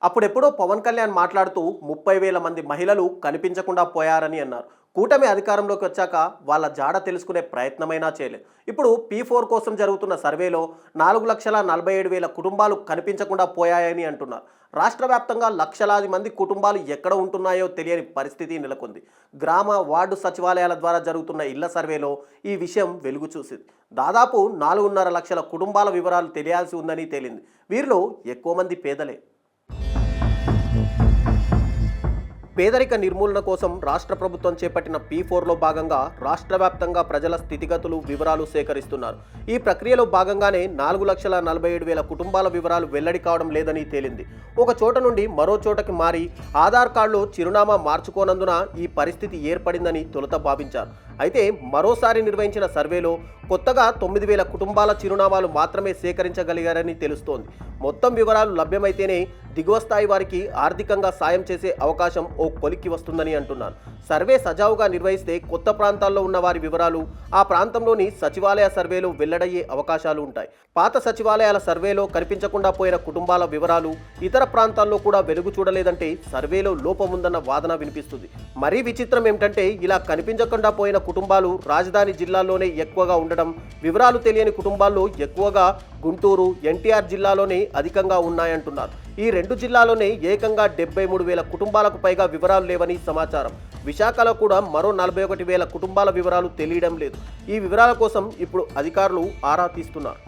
అప్పుడెప్పుడో పవన్ కళ్యాణ్ మాట్లాడుతూ 30,000 మంది మహిళలు కనిపించకుండా పోయారని అన్నారు. కూటమి అధికారంలోకి వచ్చాక వాళ్ళ జాడ తెలుసుకునే ప్రయత్నమైనా చేయలేదు. ఇప్పుడు P4 కోసం జరుగుతున్న సర్వేలో 4,47,000 కుటుంబాలు కనిపించకుండా పోయాయని అంటున్నారు. రాష్ట్ర వ్యాప్తంగా లక్షలాది మంది కుటుంబాలు ఎక్కడ ఉంటున్నాయో తెలియని పరిస్థితి నెలకొంది. గ్రామ వార్డు సచివాలయాల ద్వారా జరుగుతున్న ఇళ్ల సర్వేలో ఈ విషయం వెలుగు చూసింది. దాదాపు 4.5 లక్షల కుటుంబాల వివరాలు తెలియాల్సి ఉందని తేలింది. వీరిలో ఎక్కువ మంది పేదలే. పేదరిక నిర్మూలన కోసం రాష్ట్ర ప్రభుత్వం చేపట్టిన P4లో భాగంగా రాష్ట్ర వ్యాప్తంగా ప్రజల స్థితిగతులు వివరాలు సేకరిస్తున్నారు. ఈ ప్రక్రియలో భాగంగానే 4,47,000 కుటుంబాల వివరాలు వెల్లడి కావడం లేదని తేలింది. ఒక చోట నుండి మరో చోటకి మారి ఆధార్ కార్డులో చిరునామా మార్చుకోనందున ఈ పరిస్థితి ఏర్పడిందని తొలుత భావించారు. అయితే మరోసారి నిర్వహించిన సర్వేలో కొత్తగా 9,000 కుటుంబాల చిరునామాలు మాత్రమే సేకరించగలిగారని తెలుస్తోంది. మొత్తం వివరాలు లభ్యమైతేనే దిగువ స్థాయి వారికి ఆర్థికంగా సాయం చేసే అవకాశం ఓ కొలిక్కి వస్తుందని అంటున్నారు. సర్వే సజావుగా నిర్వహిస్తే కొత్త ప్రాంతాల్లో ఉన్న వారి వివరాలు ఆ ప్రాంతంలోని సచివాలయ సర్వేలో వెల్లడయ్యే అవకాశాలు ఉంటాయి. పాత సచివాలయాల సర్వేలో కనిపించకుండా పోయిన కుటుంబాల వివరాలు ఇతర ప్రాంతాల్లో కూడా వెలుగు చూడలేదంటే సర్వేలో లోపముందన్న వాదన వినిపిస్తుంది. మరీ విచిత్రం ఏమిటంటే ఇలా కనిపించకుండా పోయిన కుటుంబాలు రాజధాని జిల్లాల్లోనే ఎక్కువగా ఉండడం, వివరాలు తెలియని కుటుంబాల్లో ఎక్కువగా గుంటూరు, ఎన్టీఆర్ జిల్లాలోనే అధికంగా ఉన్నాయంటున్నారు. ఈ రెండు జిల్లాలోనే ఏకంగా 73,000 కుటుంబాలకు పైగా వివరాలు లేవని సమాచారం. విశాఖలో కూడా మరో 41,000 కుటుంబాల వివరాలు తెలియడం లేదు. ఈ వివరాల కోసం ఇప్పుడు అధికారులు ఆరా తీస్తున్నారు.